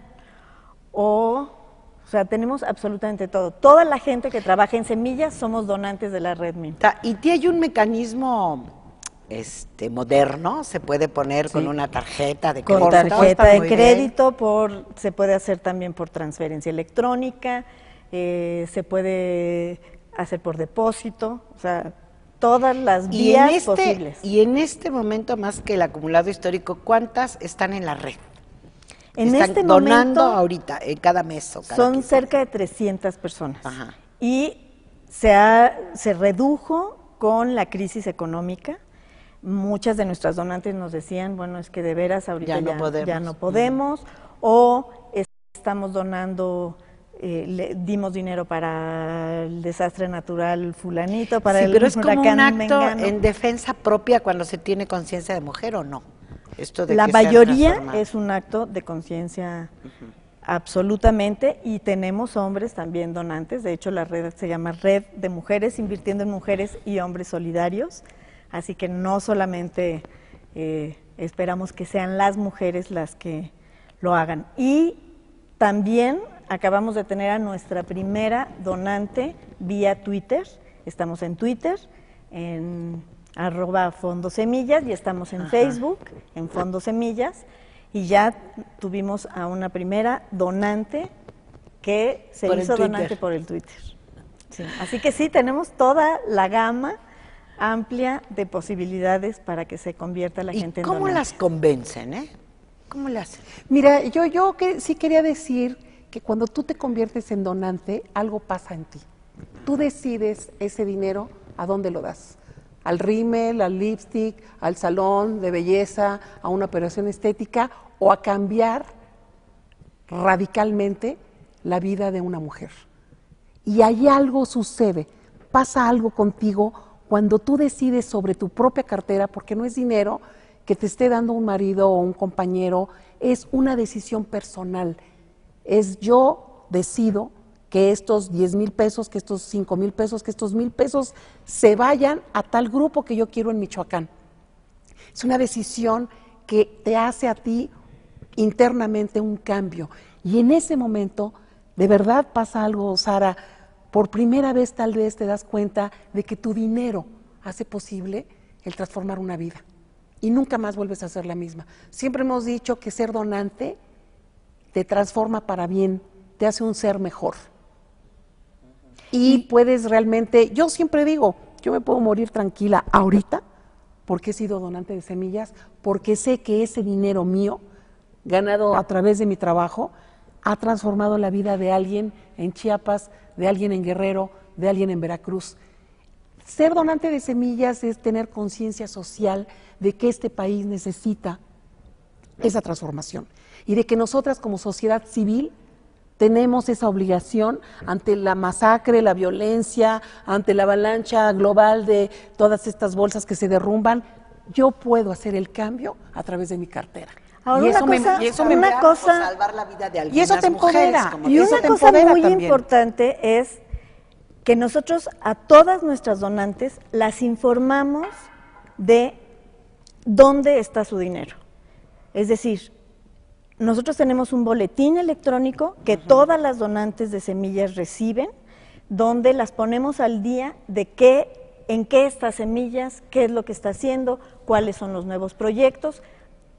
o sea, tenemos absolutamente todo. Toda la gente que trabaja en Semillas somos donantes de la red MIM. Y hay un mecanismo moderno, se puede poner con una tarjeta de crédito. Con tarjeta de crédito, se puede hacer también por transferencia electrónica, se puede hacer por depósito, o sea, todas las vías posibles. Y en este momento, más que el acumulado histórico, ¿cuántas están en la red? En están este donando momento, ahorita, cada mes o cada son 15 cerca de 300 personas. Y se redujo con la crisis económica. Muchas de nuestras donantes nos decían, bueno, es que de veras ahorita ya no podemos, o estamos donando, le dimos dinero para el desastre natural fulanito, para el pero es como un huracán acto mengano. en defensa propia cuando se tiene conciencia de mujer, ¿o no? Esto de La que sean mayoría transformadas. es un acto de conciencia absolutamente, y tenemos hombres también donantes. De hecho, la red se llama Red de Mujeres Invirtiendo en Mujeres y Hombres Solidarios, así que no solamente esperamos que sean las mujeres las que lo hagan. Y también acabamos de tener a nuestra primera donante vía Twitter. Estamos en Twitter, en @fondosemillas, y estamos en Facebook, en Fondo Semillas, y ya tuvimos a una primera donante que se Por el hizo Twitter. donante por el Twitter. Sí. Así que sí, tenemos toda la gama amplia de posibilidades para que se convierta la gente ¿Y en cómo donante. las convencen, ¿Cómo le hacen? Mira, yo que sí quería decir que cuando tú te conviertes en donante, algo pasa en ti. Tú decides ese dinero a dónde lo das. Al rímel, al lipstick, al salón de belleza, a una operación estética, o a cambiar radicalmente la vida de una mujer. Y ahí algo sucede, pasa algo contigo cuando tú decides sobre tu propia cartera, porque no es dinero que te esté dando un marido o un compañero, es una decisión personal. Es yo decido que estos 10,000 pesos, que estos 5,000 pesos, que estos 1,000 pesos se vayan a tal grupo que yo quiero en Michoacán. Es una decisión que te hace a ti internamente un cambio. Y en ese momento, de verdad pasa algo, Sara. Por primera vez tal vez te das cuenta de que tu dinero hace posible el transformar una vida. Y nunca más vuelves a ser la misma. Siempre hemos dicho que ser donante te transforma para bien, te hace un ser mejor. Y puedes realmente, yo siempre digo, yo me puedo morir tranquila ahorita porque he sido donante de semillas, porque sé que ese dinero mío, ganado a través de mi trabajo, ha transformado la vida de alguien en Chiapas, de alguien en Guerrero, de alguien en Veracruz. Ser donante de semillas es tener conciencia social de que este país necesita esa transformación y de que nosotras como sociedad civil tenemos esa obligación ante la masacre, la violencia, ante la avalancha global de todas estas bolsas que se derrumban. Yo puedo hacer el cambio a través de mi cartera. Ahora, y eso una cosa, salvar la vida de algunas y eso te empodera. mujeres, como y eso una te cosa empodera muy también. importante es que nosotros a todas nuestras donantes las informamos de dónde está su dinero. Es decir, nosotros tenemos un boletín electrónico que todas las donantes de semillas reciben, donde las ponemos al día de en qué está Semillas, qué es lo que está haciendo, cuáles son los nuevos proyectos.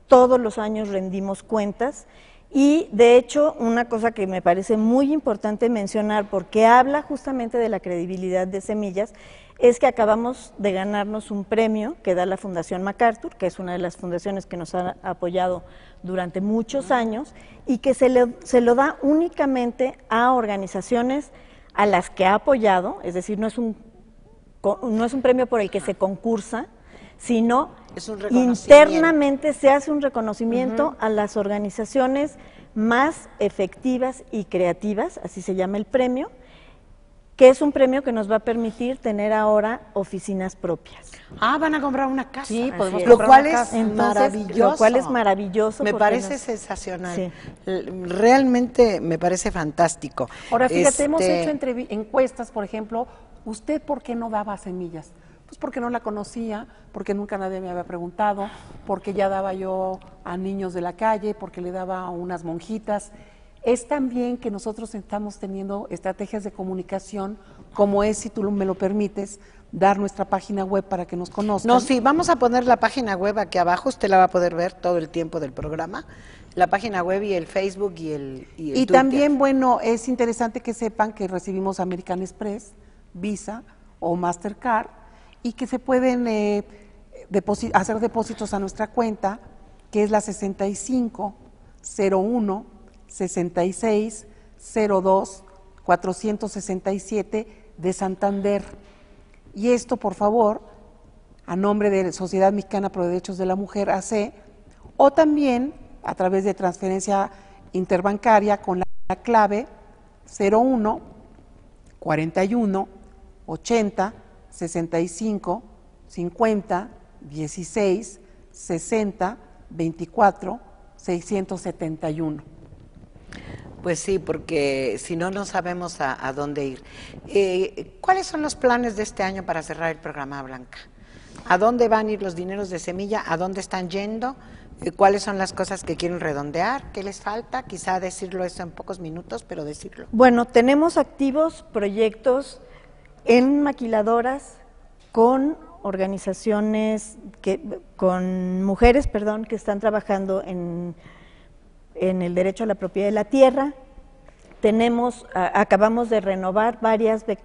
Todos los años rendimos cuentas y, de hecho, una cosa que me parece muy importante mencionar, porque habla justamente de la credibilidad de Semillas, es que acabamos de ganarnos un premio que da la Fundación MacArthur, que es una de las fundaciones que nos ha apoyado durante muchos años, y que se lo da únicamente a organizaciones a las que ha apoyado, es decir, no es un premio por el que se concursa, sino internamente se hace un reconocimiento a las organizaciones más efectivas y creativas, así se llama el premio, que es un premio que nos va a permitir tener ahora oficinas propias. Van a comprar una casa. Sí, podemos Lo comprar cual una es casa. maravilloso. Lo cual es maravilloso. Me porque parece nos- sensacional. Sí. Realmente me parece fantástico. Ahora, fíjate, hemos Este, hecho encuestas, por ejemplo, ¿usted por qué no daba semillas? Pues porque no la conocía, porque nunca nadie me había preguntado, porque ya daba yo a niños de la calle, porque le daba a unas monjitas. Es también que nosotros estamos teniendo estrategias de comunicación, como es, si tú me lo permites, dar nuestra página web para que nos conozcan. No, sí, vamos a poner la página web aquí abajo, usted la va a poder ver todo el tiempo del programa, la página web y el Facebook y el Y Twitter. también, bueno, es interesante que sepan que recibimos American Express, Visa o Mastercard y que se pueden hacer depósitos a nuestra cuenta, que es la 6501-6602-467 de Santander. Y esto, por favor, a nombre de Sociedad Mexicana por Derechos de la Mujer, AC, o también a través de transferencia interbancaria con la clave 01 41 80 65 50 16 60 24 671. Pues sí, porque si no, no sabemos a dónde ir. ¿Cuáles son los planes de este año para cerrar el programa, Blanca? ¿A dónde van a ir los dineros de semilla? ¿A dónde están yendo? ¿Cuáles son las cosas que quieren redondear? ¿Qué les falta? Quizá decirlo eso en pocos minutos, pero decirlo. Bueno, tenemos activos proyectos en maquiladoras con organizaciones, con mujeres, que están trabajando en el derecho a la propiedad de la tierra. Acabamos de renovar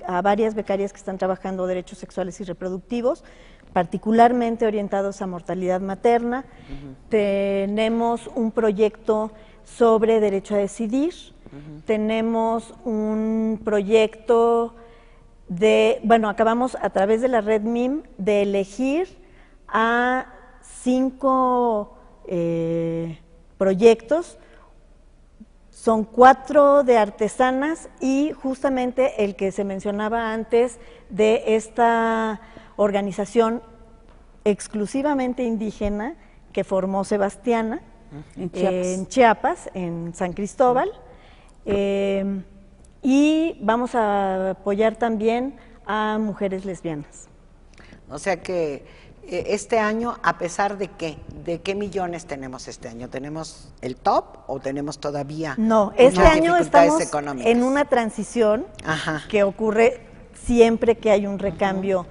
a varias becarias que están trabajando derechos sexuales y reproductivos, particularmente orientados a mortalidad materna. Tenemos un proyecto sobre derecho a decidir. Tenemos un proyecto acabamos a través de la red MIM de elegir a 5 proyectos. Son 4 de artesanas y justamente el que se mencionaba antes de esta organización exclusivamente indígena que formó Sebastiana en Chiapas, en San Cristóbal. Y vamos a apoyar también a mujeres lesbianas. O sea que este año, ¿a pesar de qué? ¿De qué millones tenemos este año? ¿Tenemos el top o tenemos todavía No, este año estamos económicas en una transición que ocurre siempre que hay un recambio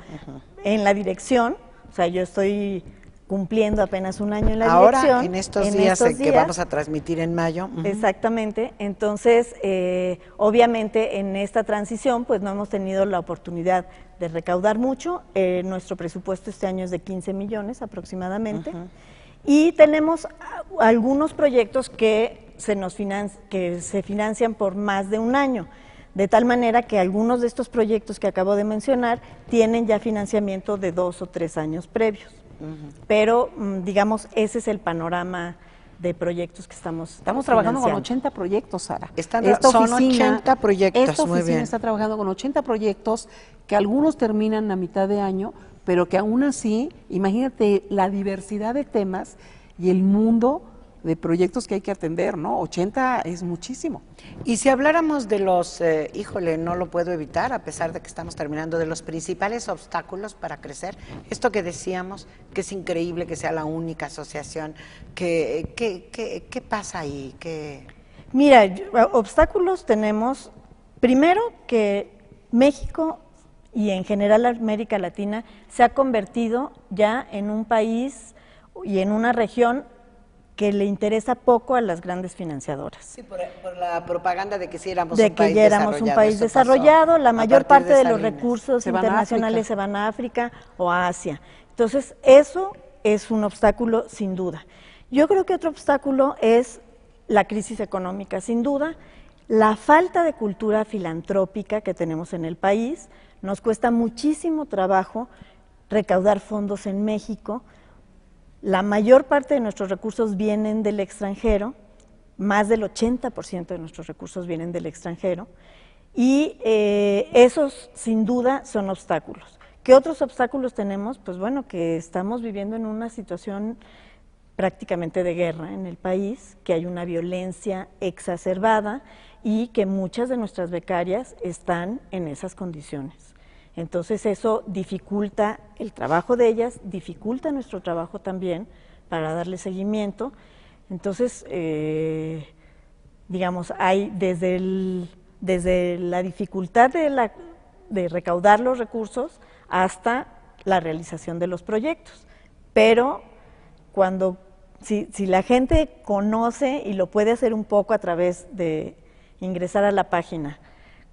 en la dirección. O sea, yo estoy cumpliendo apenas un año en la dirección. Ahora, en estos días que vamos a transmitir en mayo. Exactamente. Entonces, obviamente, en esta transición, pues no hemos tenido la oportunidad de recaudar mucho. Nuestro presupuesto este año es de 15 millones aproximadamente. Y tenemos algunos proyectos que se financian por más de un año. De tal manera que algunos de estos proyectos que acabo de mencionar tienen ya financiamiento de 2 o 3 años previos. Pero, digamos, ese es el panorama de proyectos que estamos trabajando con 80 proyectos, Sara. Son 80 proyectos, esta muy oficina bien. Está trabajando con 80 proyectos que algunos terminan a mitad de año, pero que aún así, imagínate la diversidad de temas y el mundo de proyectos que hay que atender, ¿no? 80 es muchísimo. Y si habláramos de los, no lo puedo evitar, a pesar de que estamos terminando, de los principales obstáculos para crecer, esto que decíamos, que es increíble que sea la única asociación, ¿qué pasa ahí? Mira, obstáculos tenemos, primero que México y en general América Latina se ha convertido ya en un país y en una región que le interesa poco a las grandes financiadoras. Sí, por la propaganda de que sí éramos un país desarrollado. La mayor parte de los recursos internacionales se van a África o a Asia. Entonces, eso es un obstáculo sin duda. Yo creo que otro obstáculo es la crisis económica, sin duda. La falta de cultura filantrópica que tenemos en el país. Nos cuesta muchísimo trabajo recaudar fondos en México. La mayor parte de nuestros recursos vienen del extranjero, más del 80% de nuestros recursos vienen del extranjero, y esos sin duda son obstáculos. ¿Qué otros obstáculos tenemos? Pues bueno, que estamos viviendo en una situación prácticamente de guerra en el país, que hay una violencia exacerbada y que muchas de nuestras becarias están en esas condiciones. Entonces eso dificulta el trabajo de ellas, dificulta nuestro trabajo también para darle seguimiento. Entonces, digamos, hay desde la dificultad de recaudar los recursos hasta la realización de los proyectos. Pero si la gente conoce, y lo puede hacer un poco a través de ingresar a la página,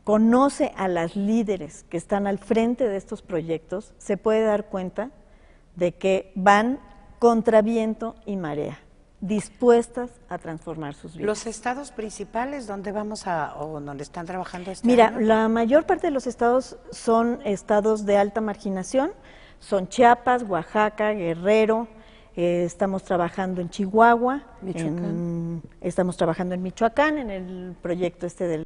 conoce a las líderes que están al frente de estos proyectos, se puede dar cuenta de que van contra viento y marea, dispuestas a transformar sus vidas. ¿Los estados principales donde donde están trabajando este Mira, año? la mayor parte de los estados son estados de alta marginación, son Chiapas, Oaxaca, Guerrero, estamos trabajando en Chihuahua, Michoacán. Estamos trabajando en Michoacán, en el proyecto de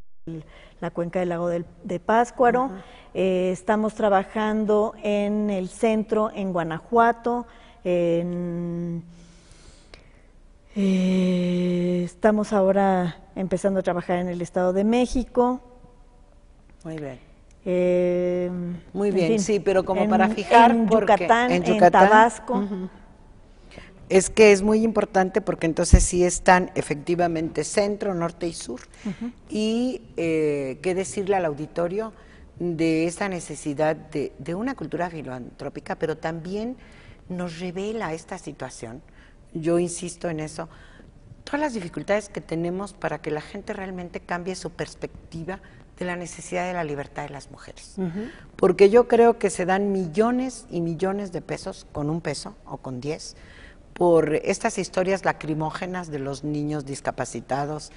la cuenca del lago de Pátzcuaro. Estamos trabajando en el centro en Guanajuato. Estamos ahora empezando a trabajar en el Estado de México. Muy bien. Muy bien, sí, pero como para fijar, en porque Yucatán, en Tabasco. Es que es muy importante porque entonces sí están efectivamente centro, norte y sur. Y qué decirle al auditorio de esta necesidad de una cultura filantrópica, pero también nos revela esta situación, yo insisto en eso, todas las dificultades que tenemos para que la gente realmente cambie su perspectiva de la necesidad de la libertad de las mujeres. Porque yo creo que se dan millones y millones de pesos con 1 peso o con 10 por estas historias lacrimógenas de los niños discapacitados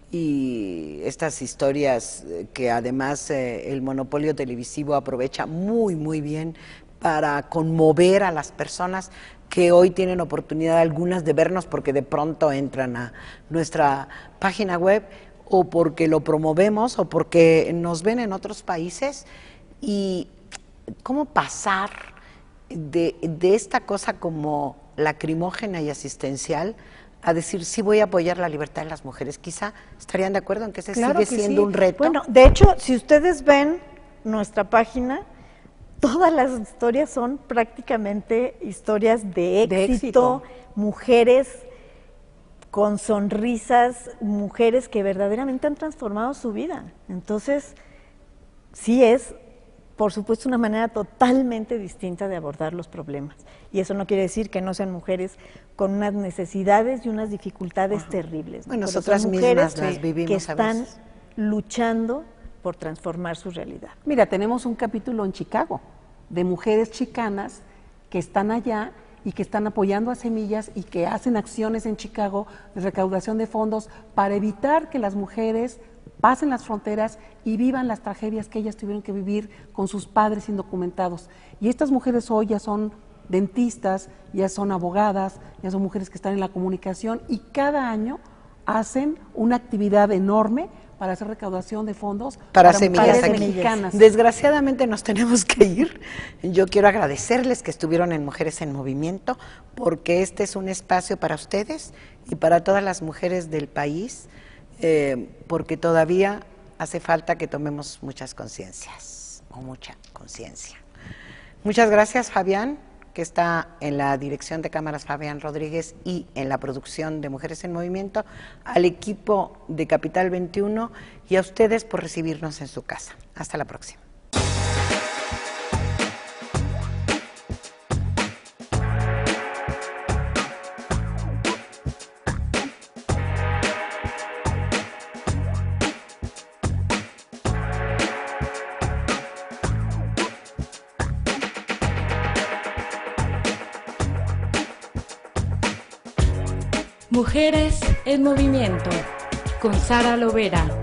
y estas historias que además el monopolio televisivo aprovecha muy, muy bien para conmover a las personas que hoy tienen oportunidad algunas de vernos porque de pronto entran a nuestra página web o porque lo promovemos o porque nos ven en otros países. Y cómo pasar de esta cosa como lacrimógena y asistencial a decir sí voy a apoyar la libertad de las mujeres. Quizá estarían de acuerdo en que ese Claro sigue que siendo sí. un reto. Bueno, de hecho, si ustedes ven nuestra página, todas las historias son prácticamente historias de éxito, mujeres con sonrisas, mujeres que verdaderamente han transformado su vida. Entonces, sí es, por supuesto, una manera totalmente distinta de abordar los problemas. Y eso no quiere decir que no sean mujeres con unas necesidades y unas dificultades terribles. Bueno, Pero nosotras son mujeres mismas las vivimos que a están veces. luchando por transformar su realidad. Mira, tenemos un capítulo en Chicago de mujeres chicanas que están allá y que están apoyando a Semillas y que hacen acciones en Chicago de recaudación de fondos para evitar que las mujeres pasen las fronteras y vivan las tragedias que ellas tuvieron que vivir con sus padres indocumentados. Y estas mujeres hoy ya son dentistas, ya son abogadas, ya son mujeres que están en la comunicación y cada año hacen una actividad enorme para hacer recaudación de fondos para Semillas mujeres aquí. mexicanas. Desgraciadamente nos tenemos que ir. Yo quiero agradecerles que estuvieron en Mujeres en Movimiento, porque este es un espacio para ustedes y para todas las mujeres del país, porque todavía hace falta que tomemos muchas conciencias, o mucha conciencia. Muchas gracias, Fabián, que está en la dirección de cámaras, Fabián Rodríguez, y en la producción de Mujeres en Movimiento, al equipo de Capital 21 y a ustedes por recibirnos en su casa. Hasta la próxima. Mujeres en Movimiento con Sara Lovera.